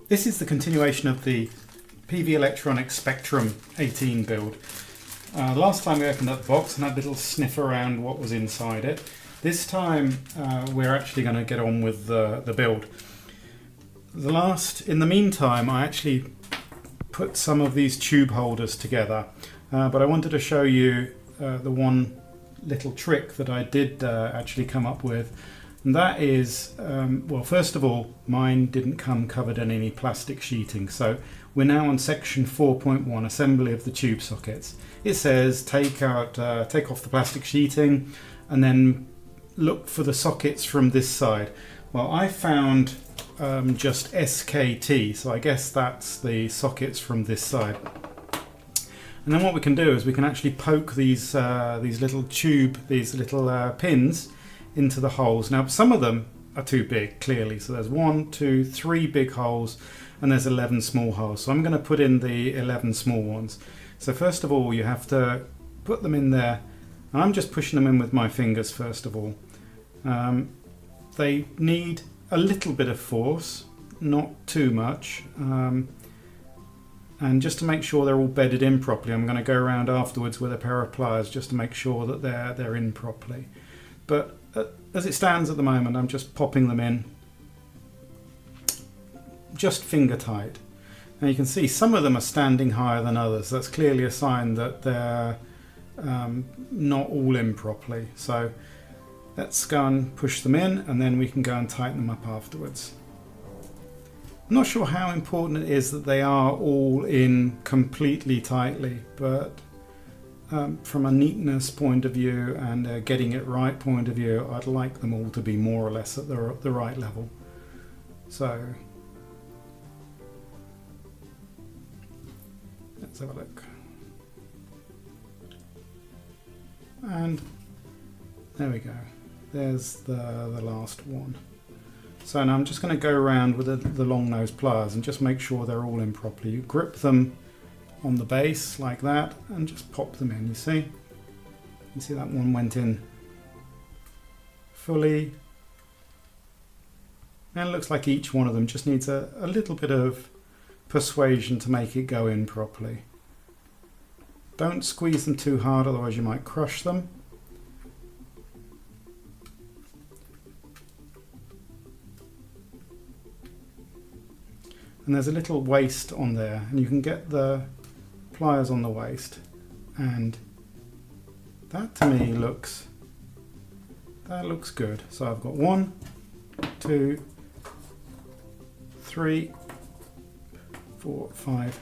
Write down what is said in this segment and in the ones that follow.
This is the continuation of the PVElectronics Spectrum 18 build. Last time we opened up the box and had a little sniff around what was inside it. This time we're actually going to get on with the build. In the meantime, I actually put some of these tube holders together, but I wanted to show you the one little trick that I did actually come up with. And that is, well, first of all, mine didn't come covered in any plastic sheeting. So we're now on section 4.1, assembly of the tube sockets. It says take off the plastic sheeting and then look for the sockets from this side. Well, I found just SKT, so I guess that's the sockets from this side. And then what we can do is we can actually poke these little pins into the holes. Now some of them are too big, clearly, so there's 1, 2, 3 big holes and there's 11 small holes, so I'm going to put in the 11 small ones. So first of all you have to put them in there, and I'm just pushing them in with my fingers first of all. They need a little bit of force, not too much, and just to make sure they're all bedded in properly, I'm going to go around afterwards with a pair of pliers just to make sure that they're in properly. But as it stands at the moment, I'm just popping them in, just finger tight. Now you can see some of them are standing higher than others. That's clearly a sign that they're not all in properly. So let's go and push them in, and then we can go and tighten them up afterwards. I'm not sure how important it is that they are all in completely tightly, but from a neatness point of view and getting it right point of view, I'd like them all to be more or less at the right level. So let's have a look. And there we go. There's the last one. So now I'm just going to go around with the long nose pliers and just make sure they're all in properly. You grip them on the base like that and just pop them in. You see that one went in fully, and it looks like each one of them just needs a little bit of persuasion to make it go in properly. Don't squeeze them too hard, otherwise you might crush them. And there's a little waist on there, and you can get the pliers on the waist, and that to me looks good. So I've got 1, 2, 3, 4, 5,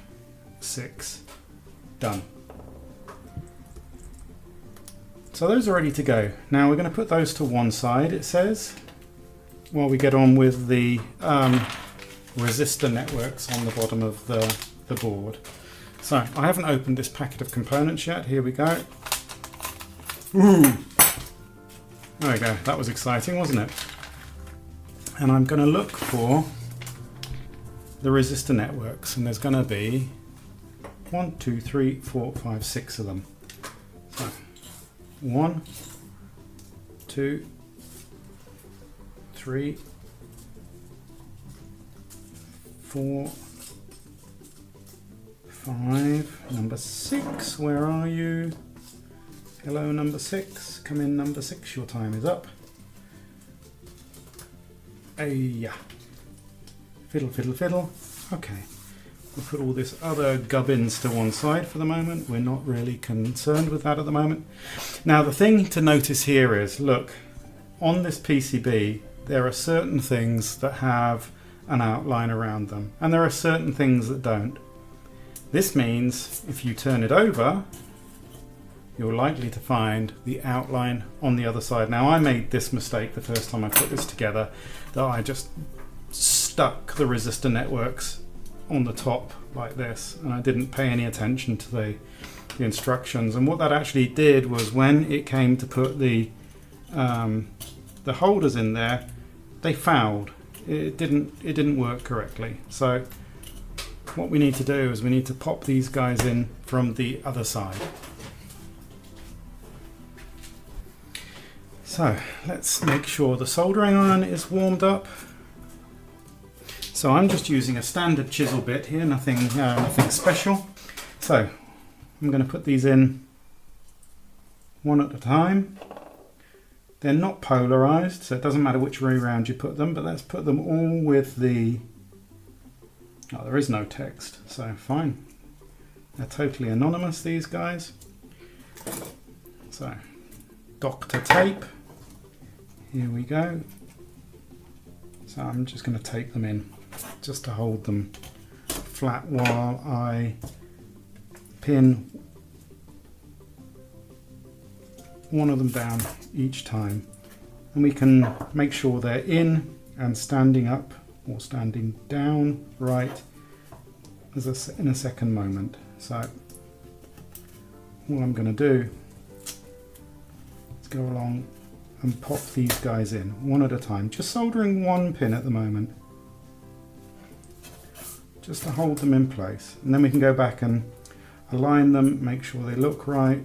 6 done. So those are ready to go. Now we're going to put those to one side, it says, while we get on with the resistor networks on the bottom of the board. So I haven't opened this packet of components yet. Here we go. Ooh! There we go. That was exciting, wasn't it? And I'm going to look for the resistor networks, and there's going to be 1, 2, 3, 4, 5, 6 of them. So 1, 2, 3, 4, 5, number 6, where are you? Hello, number 6, come in, number 6, your time is up. Yeah. Fiddle, fiddle, fiddle. Okay, we'll put all this other gubbins to one side for the moment. We're not really concerned with that at the moment. Now the thing to notice here is, look, on this PCB there are certain things that have an outline around them, and there are certain things that don't. This means if you turn it over, you're likely to find the outline on the other side. Now I made this mistake the first time I put this together, that I just stuck the resistor networks on the top like this, and I didn't pay any attention to the instructions. And what that actually did was, when it came to put the holders in there, they fouled. It didn't work correctly. So what we need to do is we need to pop these guys in from the other side. So let's make sure the soldering iron is warmed up. So I'm just using a standard chisel bit here, nothing special. So I'm going to put these in one at a time. They're not polarized, so it doesn't matter which way around you put them, but let's put them all with the... Oh, there is no text, so fine. They're totally anonymous, these guys. So, Dr. Tape. Here we go. So I'm just going to tape them in, just to hold them flat while I pin one of them down each time. And we can make sure they're in and standing up or standing down right in a second moment. So all I'm going to do is go along and pop these guys in one at a time, just soldering one pin at the moment, just to hold them in place, and then we can go back and align them, make sure they look right,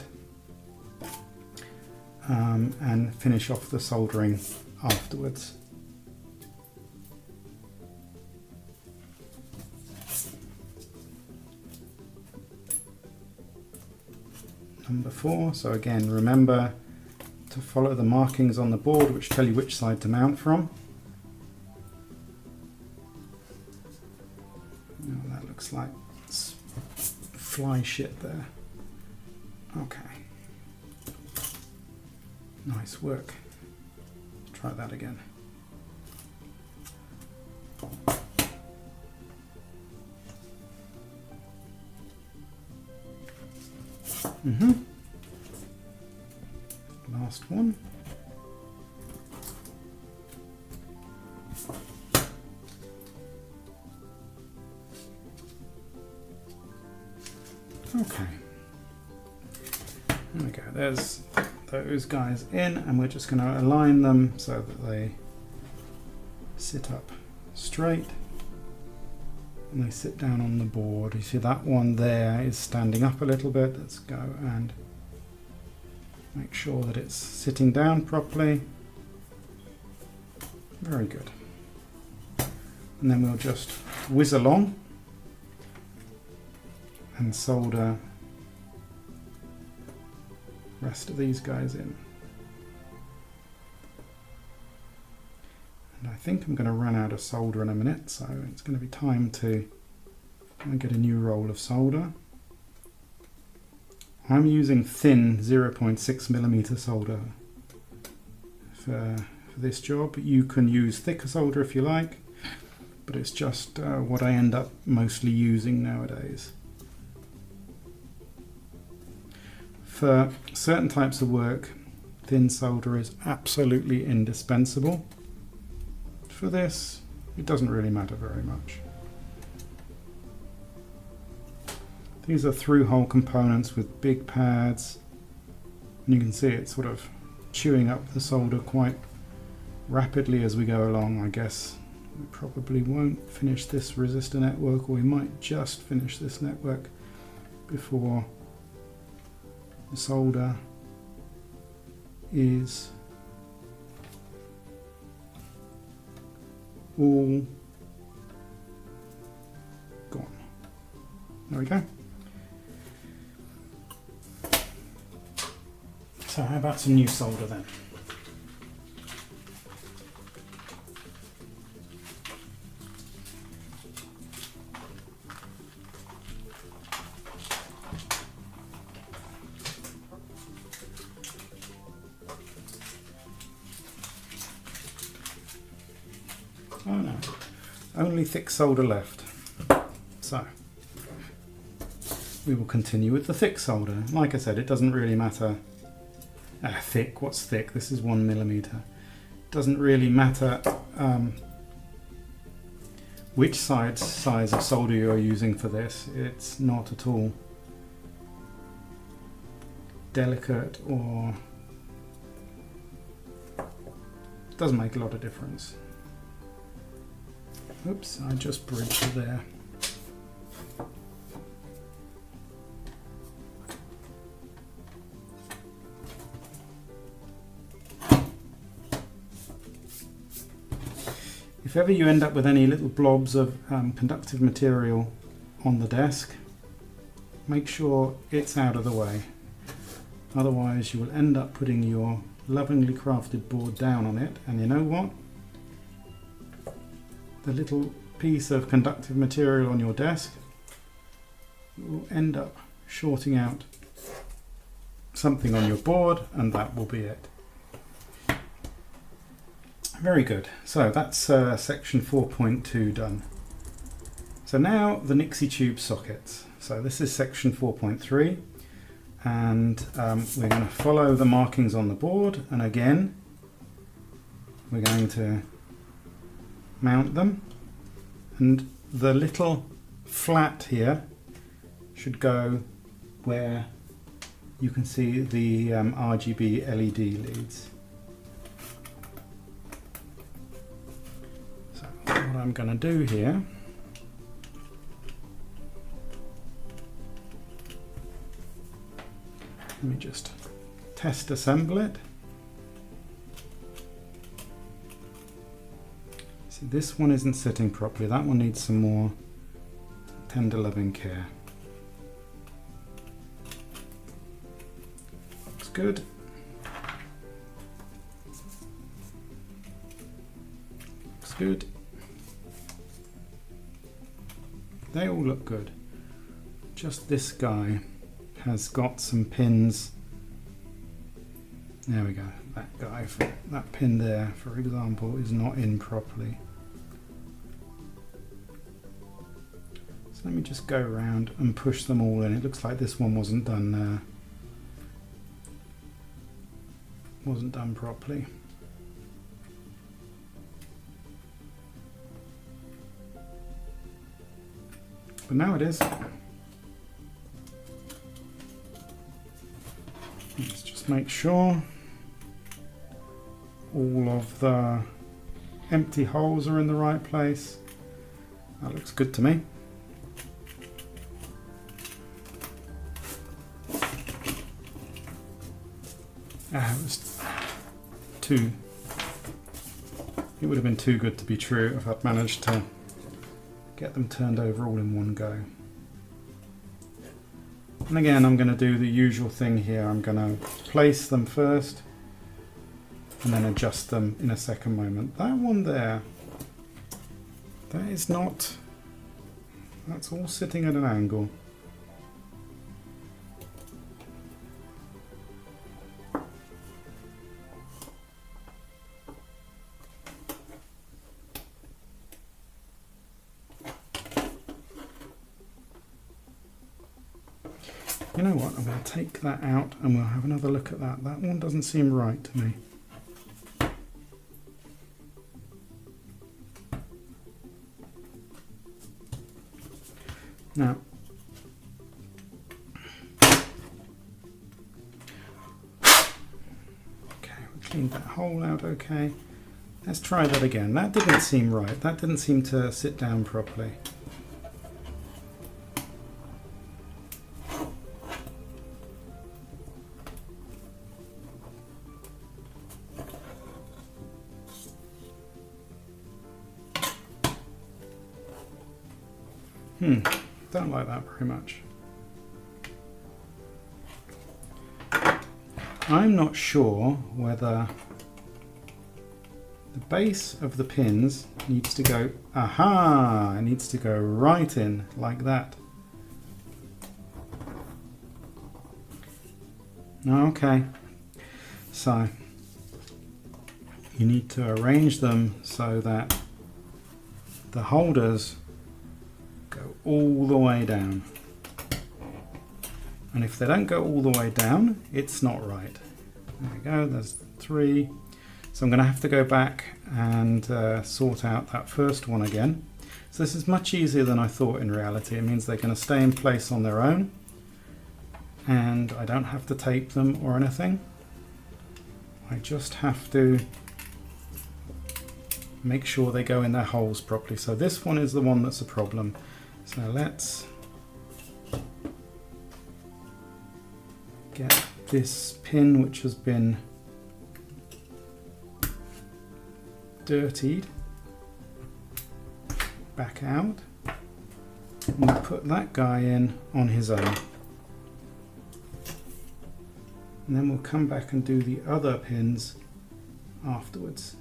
and finish off the soldering afterwards. Number 4, so again remember to follow the markings on the board which tell you which side to mount from. Oh, that looks like fly shit there. Okay. Nice work. Try that again. Last one. Okay. There we go. There's those guys in, and we're just going to align them so that they sit up straight and they sit down on the board. You see that one there is standing up a little bit. Let's go and make sure that it's sitting down properly. Very good. And then we'll just whiz along and solder the rest of these guys in. And I think I'm going to run out of solder in a minute, so it's going to be time to get a new roll of solder. I'm using thin 0.6mm solder for this job. You can use thicker solder if you like, but it's just what I end up mostly using nowadays. For certain types of work, thin solder is absolutely indispensable. For this, it doesn't really matter very much. These are through-hole components with big pads, and you can see it's sort of chewing up the solder quite rapidly as we go along. I guess we probably won't finish this resistor network, or we might just finish this network before the solder is all gone. There we go. So how about some new solder then? Oh no, only thick solder left. So we will continue with the thick solder. Like I said, it doesn't really matter thick, what's thick, this is 1mm. Doesn't really matter which size of solder you're using for this. It's not at all delicate, or it doesn't make a lot of difference. Oops, I just bridged there. If ever you end up with any little blobs of conductive material on the desk, make sure it's out of the way. Otherwise you will end up putting your lovingly crafted board down on it, and you know what? The little piece of conductive material on your desk will end up shorting out something on your board, and that will be it. Very good. So that's section 4.2 done. So now the Nixie tube sockets. So this is section 4.3, and we're going to follow the markings on the board, and again we're going to mount them, and the little flat here should go where you can see the RGB LED leads. So what I'm going to do here, let me just test assemble it. See, this one isn't sitting properly. That one needs some more tender loving care. Looks good. Looks good. They all look good. Just this guy has got some pins. There we go. That guy, that pin there, for example, is not in properly. So let me just go around and push them all in. It looks like this one wasn't done properly. But now it is. Let's just make sure all of the empty holes are in the right place. That looks good to me. It would have been too good to be true if I'd managed to get them turned over all in one go. And again, I'm going to do the usual thing here. I'm going to place them first and then adjust them in a second moment. That one there, that is not, that's all sitting at an angle. You know what, I'm going to take that out and we'll have another look at that. That one doesn't seem right to me. Now, okay, we cleaned that hole out okay. Let's try that again. That didn't seem right. That didn't seem to sit down properly. Don't like that very much. I'm not sure whether the base of the pins needs to go, aha, it needs to go right in like that. Okay, so you need to arrange them so that the holders go all the way down, and if they don't go all the way down, it's not right. There we go, there's 3. So I'm going to have to go back and sort out that first one again. So this is much easier than I thought in reality. It means they're going to stay in place on their own and I don't have to tape them or anything. I just have to make sure they go in their holes properly. So this one is the one that's a problem. So let's get this pin, which has been dirtied, back out. And we'll put that guy in on his own. And then we'll come back and do the other pins afterwards.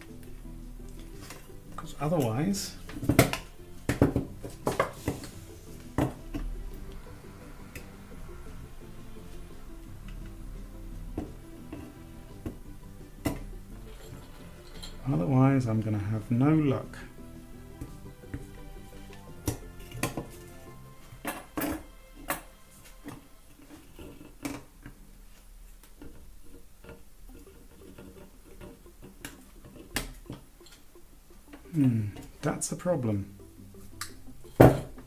Because otherwise, I'm going to have no luck. That's the problem.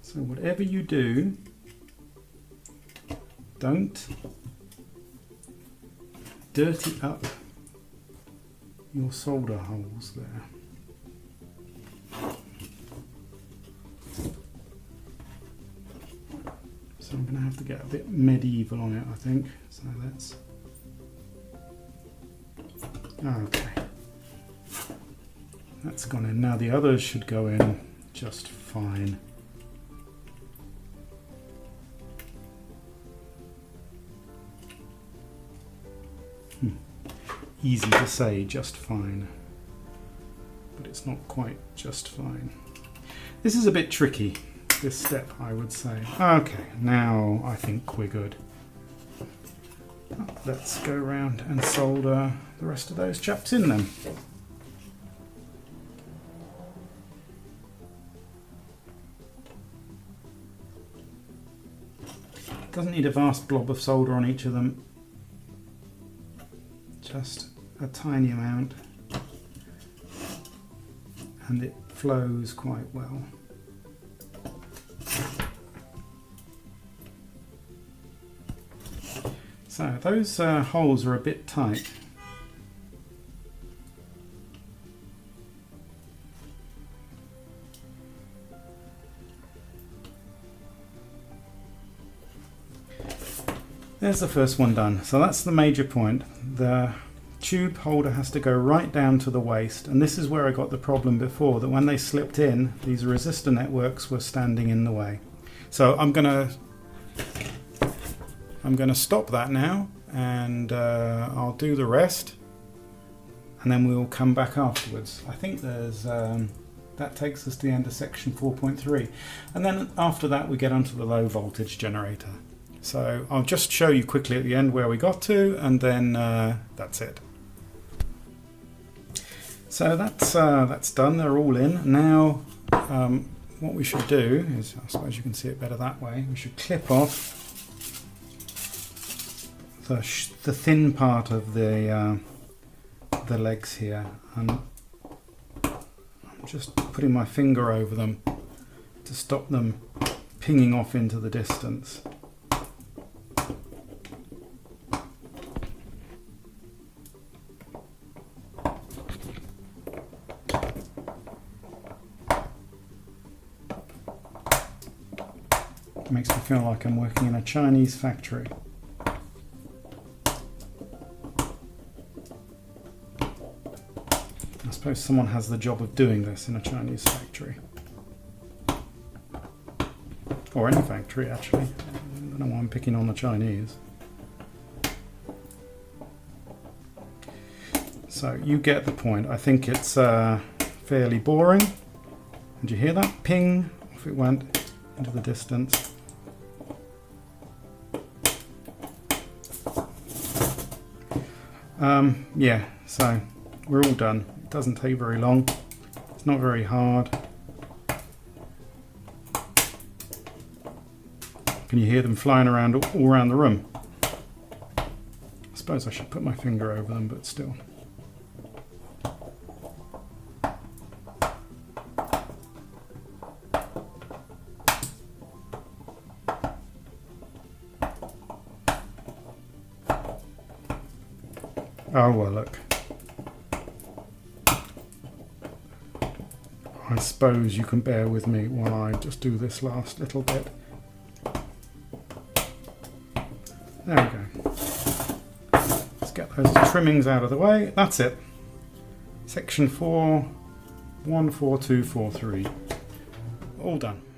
So whatever you do, don't dirty up your solder holes there. So I'm going to have to get a bit medieval on it, I think. So let's... Okay. That's gone in. Now the others should go in just fine. Easy to say, just fine. But it's not quite just fine. This is a bit tricky, this step, I would say. Okay, now I think we're good. Let's go around and solder the rest of those chaps in then. Doesn't need a vast blob of solder on each of them. Just a tiny amount. And it flows quite well. So those holes are a bit tight. There's the first one done. So that's the major point. The tube holder has to go right down to the waist, and this is where I got the problem before, that when they slipped in, these resistor networks were standing in the way. So I'm gonna stop that now, and I'll do the rest, and then we'll come back afterwards. I think there's that takes us to the end of section 4.3, and then after that we get onto the low voltage generator. So I'll just show you quickly at the end where we got to, and then that's it. So that's done. They're all in. Now what we should do is, I suppose you can see it better that way, we should clip off the thin part of the legs here, and I'm just putting my finger over them to stop them pinging off into the distance. It makes me feel like I'm working in a Chinese factory. I suppose someone has the job of doing this in a Chinese factory. Or any factory, actually. I don't know why I'm picking on the Chinese. So you get the point. I think it's fairly boring. Did you hear that? Ping! Off it went into the distance. Yeah, so we're all done. It doesn't take very long. It's not very hard. Can you hear them flying around all around the room? I suppose I should put my finger over them, but still. Oh well, look. I suppose you can bear with me while I just do this last little bit. There we go. Let's get those trimmings out of the way. That's it. Section 4, 14243. all done.